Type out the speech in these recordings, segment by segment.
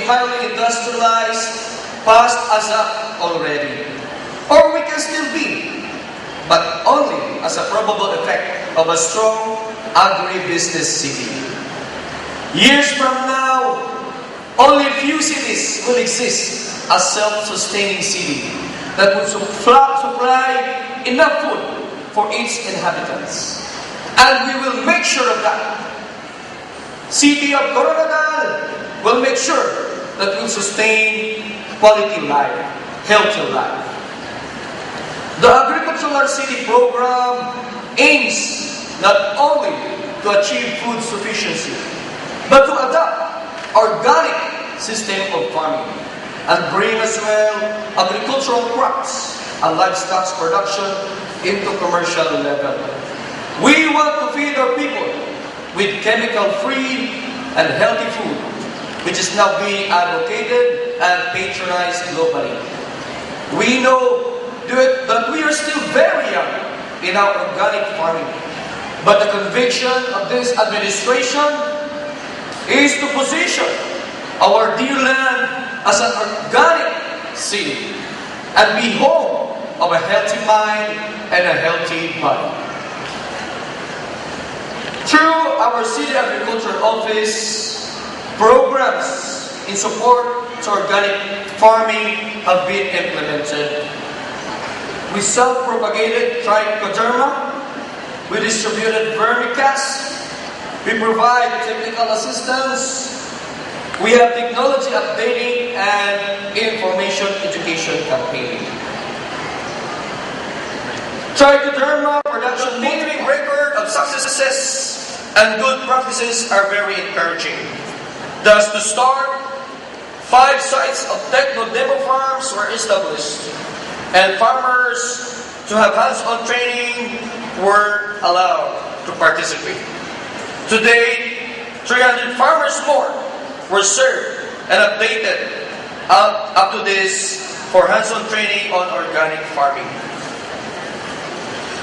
highly industrialized, past us up already. Or we can still be, but only as a probable effect of a strong agribusiness city. Years from now, only a few cities will exist as self-sustaining cities that will supply enough food for its inhabitants. And we will make sure of that. City of Coronadal will make sure that we'll sustain quality life, healthy life. The Agricultural City Program aims not only to achieve food sufficiency, but to adopt organic system of farming and bring as well agricultural crops and livestock production into commercial level. We want to feed our people with chemical-free and healthy food, which is now being advocated and patronized globally. We know that we are still very young in our organic farming, but the conviction of this administration is to position our dear land as an organic city and be home of a healthy mind and a healthy body. Through our City Agriculture Office, programs in support to organic farming have been implemented. We self-propagated trichoderma, we distributed vermicast, we provide technical assistance, we have technology updating and information education campaigning. Trichoderma production making record of successes and good practices are very encouraging. Thus, to start, 5 sites of techno demo farms were established, and farmers to have hands-on training were allowed to participate. Today, 300 farmers more were served and updated up to this for hands-on training on organic farming.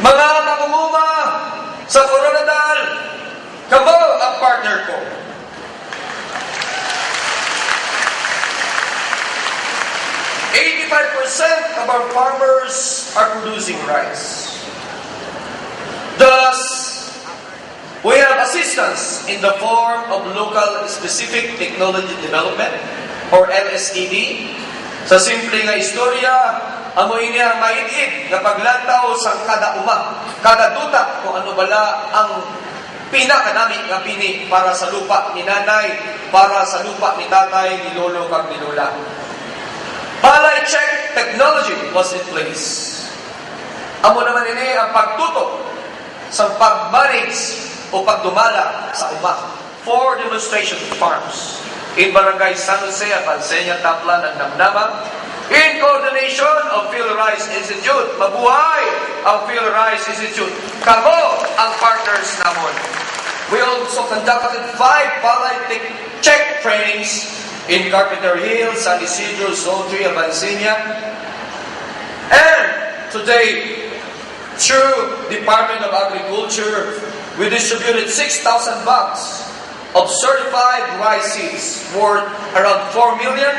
Mga mamumuma sa Coronadal, kamo ang partner ko. %85% of our farmers are producing rice. Thus, we have assistance in the form of local specific technology development or LSTD. Sa simple nga istorya, amoy niya maiid na paglantaw sa kada duta kung ano bala ang pinakanami nga pini para sa lupa ni nanay, para sa lupa ni tatay, ni lolo kag ni lola. Palay check technology was in place. Amo naman ini ang pagtutok sa pag-manage o pagdumala sa uma for demonstration farms in Barangay San Jose at Alsenia, Taplan at Namnama, in coordination of Phil Rice Institute. Mabuhay ang Phil Rice Institute. Kamo ang partners namon. We also conducted 5 palay check trainings in Carpenter Hill, San Isidro, Zone 3 of Alsenia. And today, through Department of Agriculture, we distributed 6,000 bags of certified rice seeds worth around 4 million,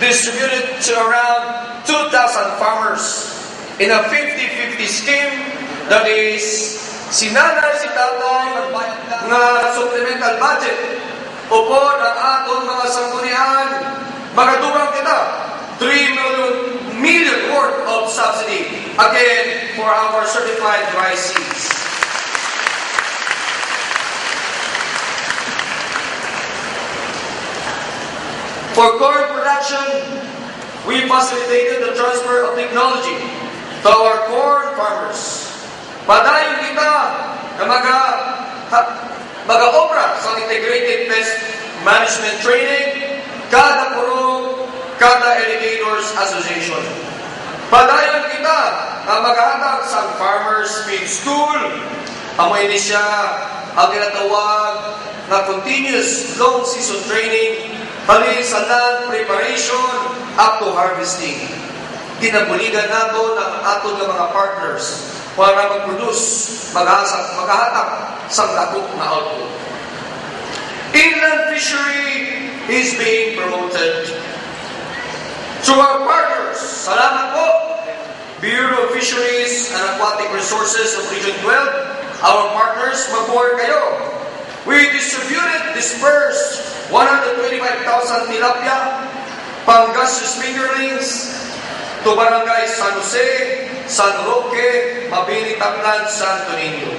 distributed to around 2,000 farmers in a 50-50 scheme that is sinanay si tatay nga supplemental budget upod ang aton mga sanggunian magadugang kita 3 million worth of subsidy again for our certified rice seeds. For corn production, we facilitated the transfer of technology to our corn farmers. Padayon kita na mag-obra sa integrated pest management training kada puro, kada irrigators association. Padayon kita na maghatag sa farmers feed school. Amoy ni siya ang tinatawag na continuous long season training hali sa land preparation up to harvesting. Ginabuligan nato ng aton ng mga partners para mag-produce, maghahatag sa dako na output. Inland fishery is being promoted. To our partners, salamat po, Bureau of Fisheries and Aquatic Resources of Region 12, our partners, mabuhay kayo. We dispersed 125,000 tilapia, Pangasius fingerlings, to Barangay San Jose, San Roque, Mabini, Taclan, Santo Niño.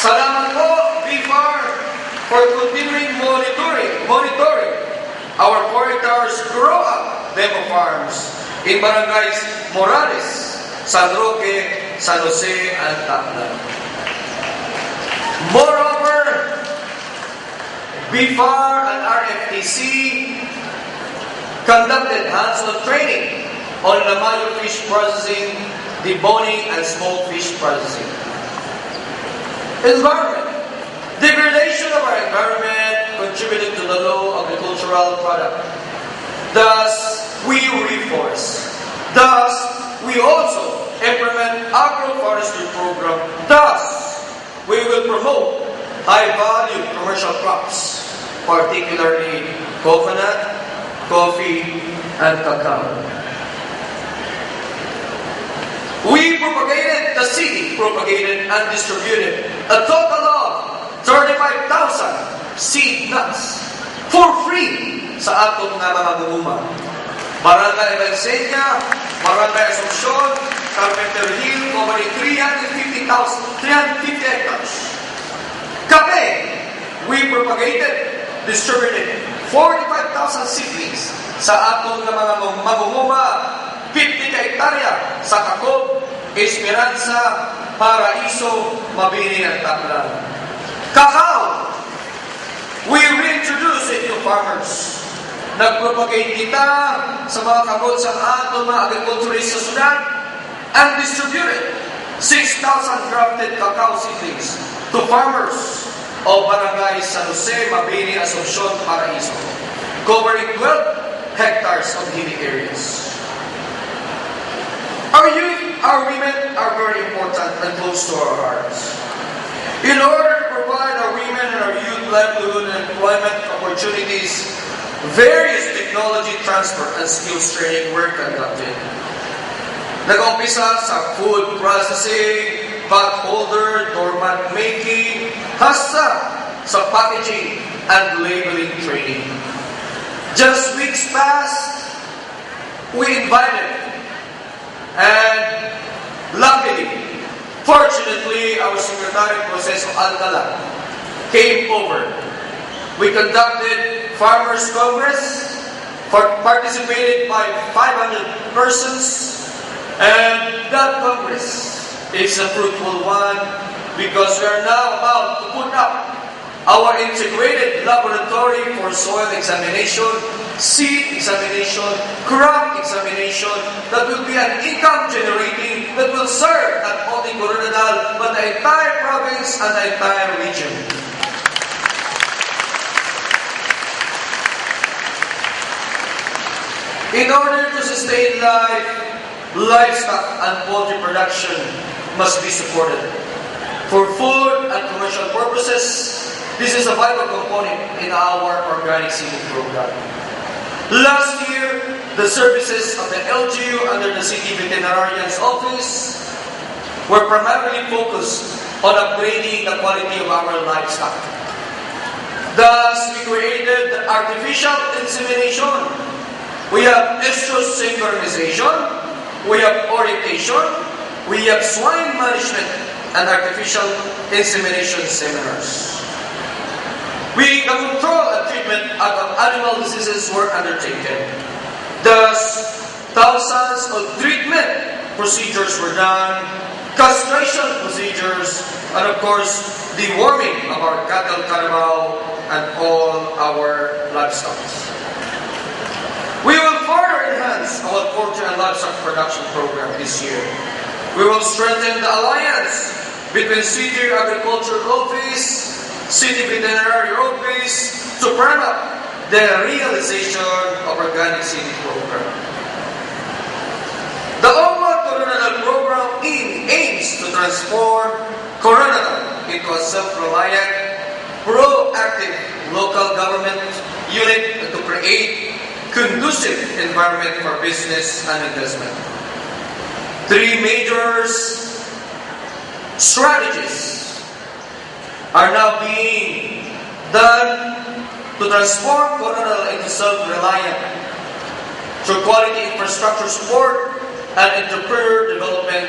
Salamat po, BFAR, for continuing monitoring our corridors grow up demo farms in Barangays Morales, San Roque, San Jose, and Taclan. Moreover, BFAR and RFTC conducted hands-on training on Lamayo fish processing, deboning, and small fish processing. Environment. Degradation of our environment contributed to the low agricultural product. Thus, we reforest. Thus, we also implement agroforestry program. Thus, we will promote high-value commercial crops, particularly coconut, coffee, and cacao. The city propagated and distributed a total of 35,000 seed nuts for free sa atong nga mga gumuma. Barangay Evangelia, Barangay Asuncion, Carpenter Hill, over 350 hectares. Kape, we propagated, distributed 45,000 seedlings sa atong nga mga magumuma, 50 hektarya sa Kakob, Esperanza, Paraiso, Mabini, at Taclan. Cacao, we reintroduce it to farmers. Nagpropagate kita sa mga kabot sa atong mga agriculturists sa Sudan and distributed 6,000 grafted cacao seedlings to farmers of Barangay San Jose, Mabini, Asuncion, Paraiso, covering 12 hectares of hilly areas. Our youth, our women are very important and close to our hearts. In order to provide our women and our youth livelihood and employment opportunities, various technology transfer and skills training were conducted. Nag-umpisa sa food processing, pot holder, doormat making, hasta sa packaging and labeling training. Just weeks past, we invited, and luckily, fortunately, our Secretary Proceso Alcala came over. We conducted Farmers Congress, participated by 500 persons, and that Congress is a fruitful one because we are now about to put up our integrated laboratory for soil examination, seed examination, crop examination, that will be an income generating, that will serve not only Coronadal, but the entire province and the entire region. In order to sustain life, livestock and poultry production must be supported. For food and commercial purposes, this is a vital component in our organic seeding program. Last year, the services of the LGU under the City Veterinarian's Office were primarily focused on upgrading the quality of our livestock. Thus, we created artificial insemination. We have estrus synchronization, we have orientation, we have swine management, and artificial insemination seminars. The control and treatment of animal diseases were undertaken. Thus, thousands of treatment procedures were done, castration procedures, and of course, deworming of our cattle, carabao, and all our livestock. We will further enhance our poultry and livestock production program this year. We will strengthen the alliance between City Agriculture Office, City Veterinary Office to promote the realization of organic seeding program. The Onward Coronadal program aims to transform Coronadal into a self-reliant, proactive local government unit to create conducive environment for business and investment. Three major strategies are now being done to transform Coronadal into self-reliant through quality infrastructure support and entrepreneur development,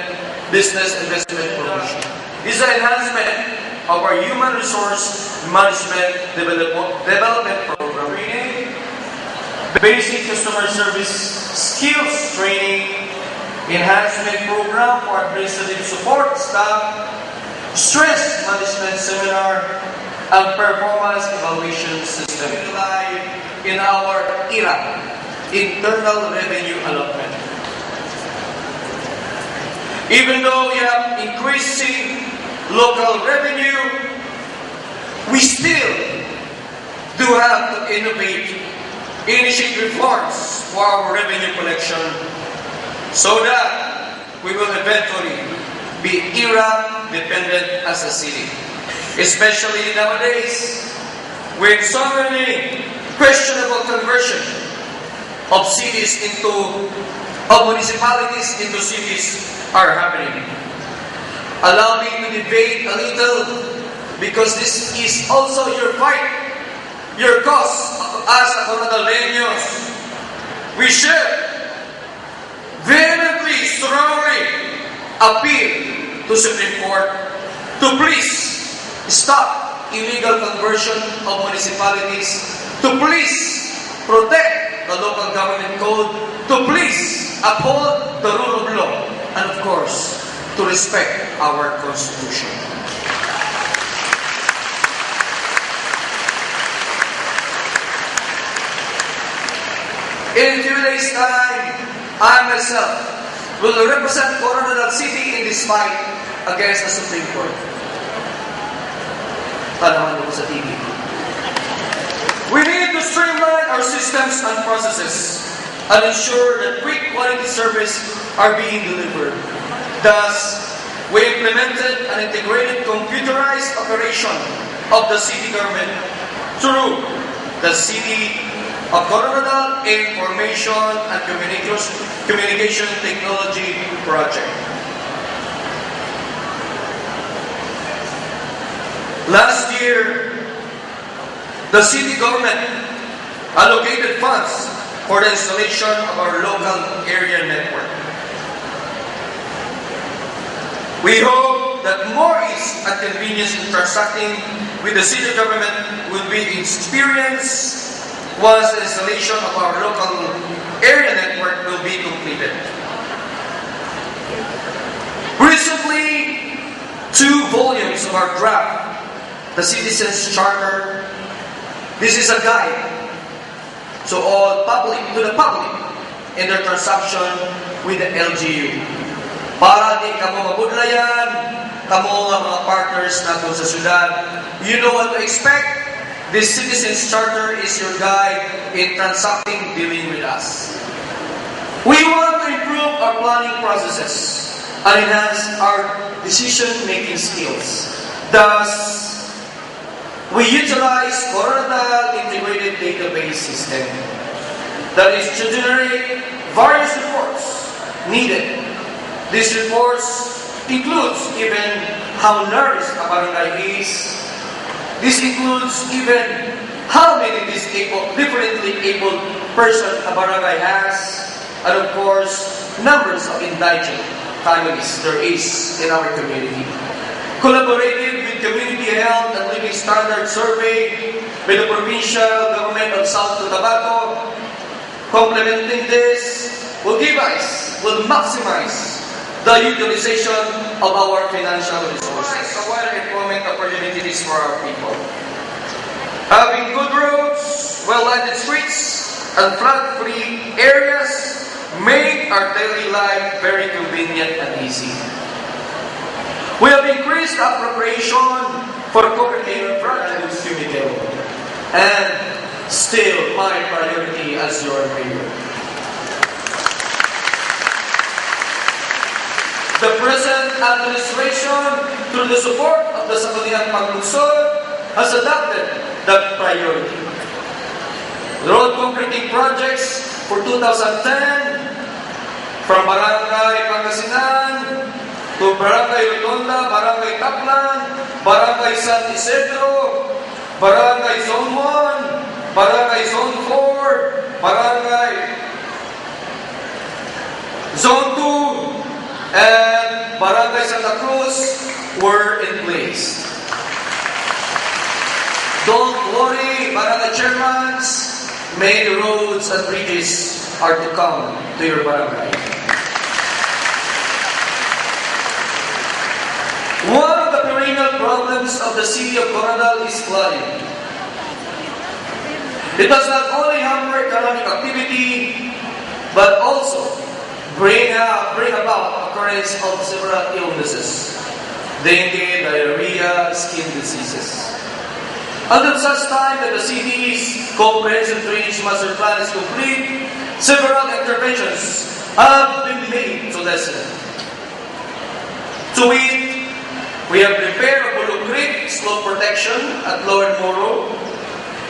business investment promotion. This is an enhancement of our human resource management development program. Training, basic customer service skills training, enhancement program for administrative support staff, stress management seminar, and performance evaluation system. In our era, internal revenue allotment. Even though we have increasing local revenue, we still do have to innovate, initiate reforms for our revenue collection so that we will eventually be era dependent as a city. Especially nowadays, with so many questionable conversion of cities of municipalities into cities are happening. Allow me to debate a little because this is also your fight, your cause as a Coronadaleños. We should vehemently, strongly appeal to Supreme Court to please stop illegal conversion of municipalities, to please protect the local government code, to please uphold the rule of law, and of course, to respect our Constitution. In a few days' time, I myself will represent Coronadal City in this fight against the Supreme Court. Tanawan mo sa TV. We need to streamline our systems and processes and ensure that quick quality service are being delivered. Thus, we implemented an integrated computerized operation of the city government through the City of Coronadal Information and Communication Technology Project. Last year, the city government allocated funds for the installation of our local area network. We hope that more ease and convenience in transacting with the city government will be experienced once the installation of our local area network will be completed. Recently, 2 volumes of our draft, the Citizens Charter. This is a guide to the public in their transaction with the LGU. Para di kamo mabudlayan, kamo nga mga partners natin sa syudad, you know what to expect. This Citizens Charter is your guide in transacting, dealing with us. We want to improve our planning processes and enhance our decision-making skills. Thus, we utilize Coronadal Integrated Database System that is to generate various reports needed. These reports includes even how nourished a barangay is. This includes even how many differently abled person a barangay has, and of course, numbers of indigent families there is in our community. Collaborated with Community Health and Living Standard Survey by the Provincial Government of South Cotabato, complementing this will maximize the utilization of our financial resources. Provide employment opportunities for our people. Having good roads, well-lighted streets, and flood-free areas make our daily life very convenient and easy. We have increased appropriation for Copenhagen projects to Miguel, and still my priority as your mayor. The present administration, through the support of the Sangguniang Paglungsod, has adopted that priority. Road concreting projects for 2010, from Barangay Pangasinan to Barangay Rotonda, Barangay Taplan, Barangay San Isidro, Barangay Zone 1, Barangay Zone 4, Barangay Zone 2, and Barangay Santa Cruz were in place. Don't worry, Barangay Chairmans, many roads and bridges are to come to your barangay. One of the perennial problems of the city of Coronadal is flooding. It does not only hamper economic activity, but also bring about occurrence of several illnesses, dengue, diarrhea, skin diseases. Until such time that the city's comprehensive drainage master plan is complete, several interventions have been made to lessen it. To it, we have repair of Bullock Creek slope protection at Lower Moro,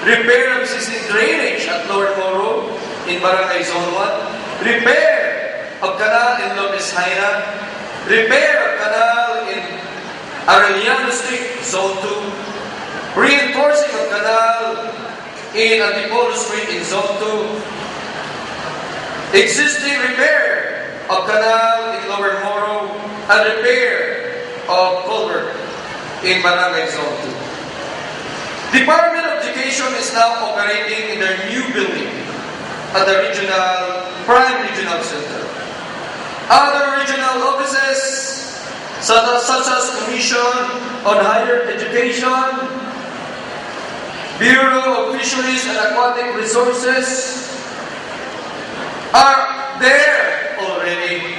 repair of existing drainage at Lower Moro in Barangay Zone 1, repair of canal in Lopez Haina, repair of canal in Arellano Street, Zone 2, reinforcing of canal in Antipolo Street in Zone 2, existing repair of canal in Lower Moro, and repair of culvert in Barangay Zone 2. Department of Education is now operating in their new building at the Prime Regional Center. Other regional offices, such as Commission on Higher Education, Bureau of Fisheries and Aquatic Resources, are there already.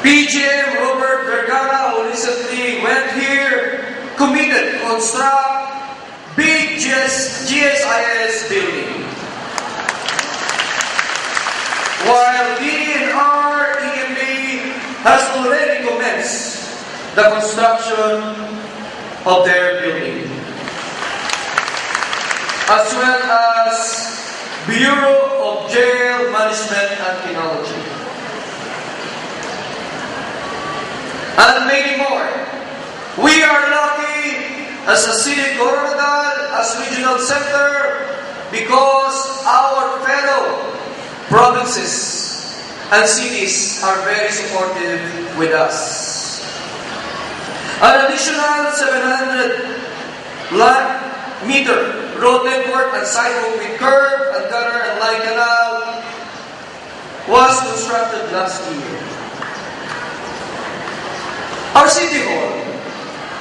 PGM Robert Vergara, who recently went here, committed to construct big GSIS building. While DNR EMB has already commenced the construction of their building, as well as Bureau of Jail Management and Technology, and many more. We are lucky as a city of Coronadal, as regional center, because our fellow provinces and cities are very supportive with us. An additional 700-meter road network and sidewalk with curb and gutter and line canal was constructed last year. Our City Hall,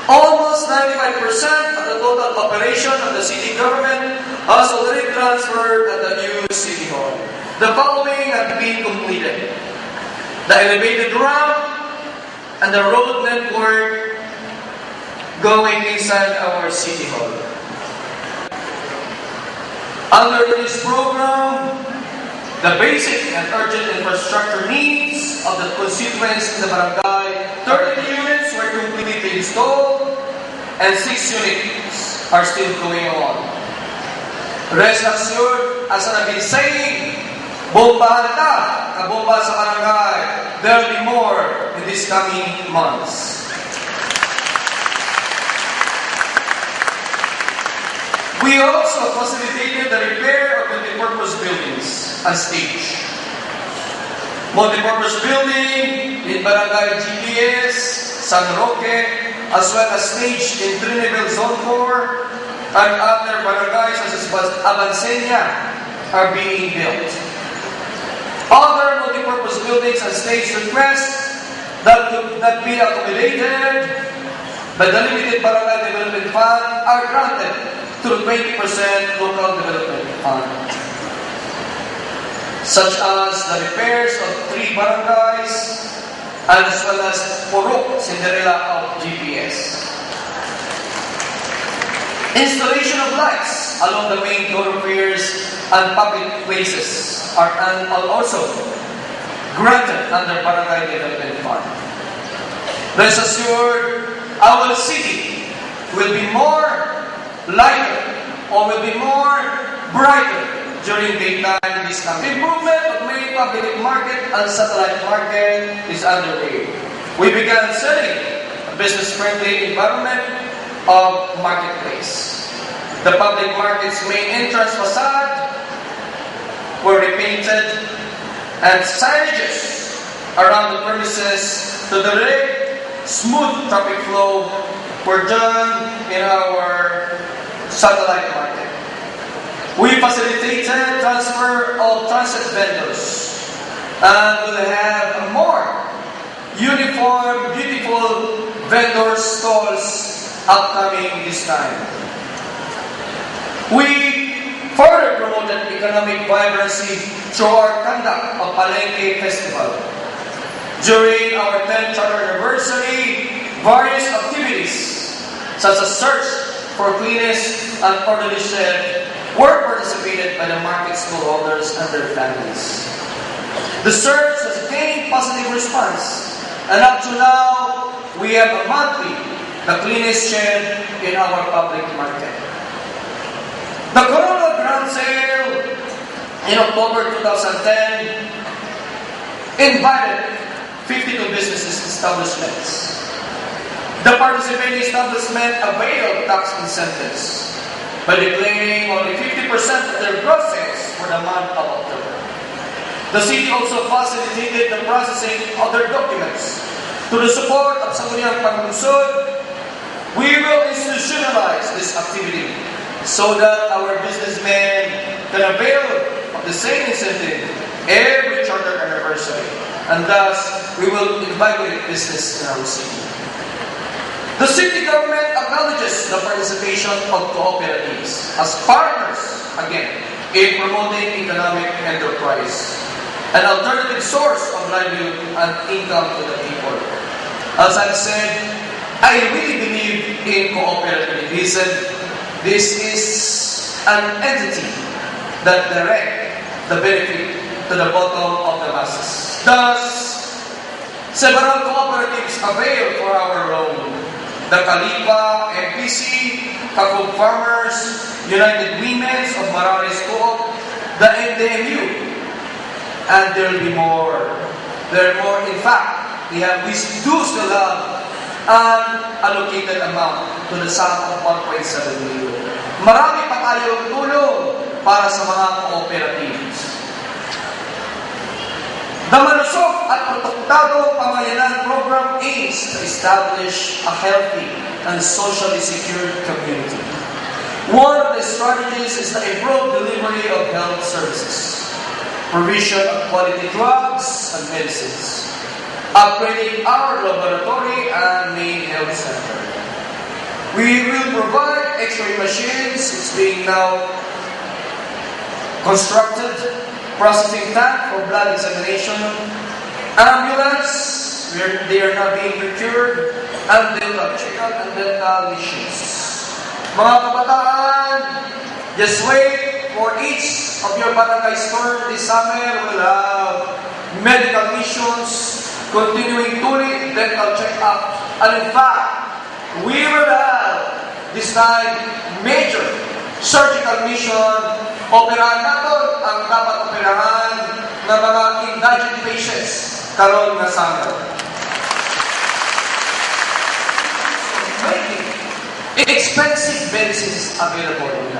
almost 95% of the total operation of the city government has already transferred at the new City Hall. The following have been completed: the elevated ramp and the road network going inside our City Hall. Under this program, the basic and urgent infrastructure needs of the constituents in the barangay, 30 units were completely installed and 6 units are still going on. Rest assured, as I've been saying, bombahan na kabomba sa barangay. There will be more in these coming months. We also facilitated the repair of multipurpose buildings and stage. Multipurpose building in Barangay GPS, San Roque, as well as stage in Trinidad Zone 4 and other barangays such as Abansenia are being built. Other multipurpose buildings and stage requests that could not be accommodated by the limited barangay development fund are granted through 20% local development fund, such as the repairs of 3 barangays as well as Purok, Cinderella of GPS. Installation of lights along the main thoroughfares and public places are also granted under Barangay Development Fund. Rest assured, our city will be more lighter or will be more brighter during daytime this coming. Improvement of main public market and satellite market is underway. We began setting a business-friendly environment of marketplace. The public market's main entrance facade were repainted and signages around the premises to direct smooth traffic flow were done in our satellite market. We facilitated transfer of transit vendors and will have a more uniform, beautiful vendor stalls upcoming this time. We further promoted economic vibrancy through our conduct of Palengke Festival. During our 10th charter anniversary, various activities such as search for cleanest and orderly shed were participated by the market stallholders and their families. The search has gained positive response, and up to now, we have a monthly, the cleanest shed in our public market. The Corona Grand Sale in October 2010 invited 52 businesses establishments. The participating establishment availed tax incentives by declaring only 50% of their gross sales for the month of October. The city also facilitated the processing of their documents. To the support of Sangguniang Panglunsod, we will institutionalize this activity so that our businessmen can avail of the same incentive every charter anniversary, and thus we will invigorate business in our city. The city government acknowledges the participation of cooperatives as partners, again, in promoting economic enterprise, an alternative source of livelihood and income to the people. As I've said, I really believe in cooperativism. This is an entity that directs the benefit to the bottom of the masses. Thus, several cooperatives avail for our loan. The Kalipa, MPC, Kakub Farmers, United Women's of Marares Co-op, the NDMU, and there will be more. There are more. In fact, we do still have an allocated amount to the sum of 1.7 million. Marami pa tayong tulong para sa mga cooperatives. The Malusog at Protektadong Pamayanan Program aims to establish a healthy and socially secured community. One of the strategies is the improved delivery of health services, provision of quality drugs and medicines, upgrading our laboratory and main health center. We will provide X-ray machines, it's being now constructed, processing tank for blood examination, ambulance, they are now being procured, and dental checkup and dental machines. Mga kabataan, just wait for each of your barangay store this summer will have medical missions, continuing tuloy dental check-up, and in fact, we will have this time major surgical mission. Operahan natin ang dapat operahan ng mga indigent patients karon nga summer. Making expensive medicines available.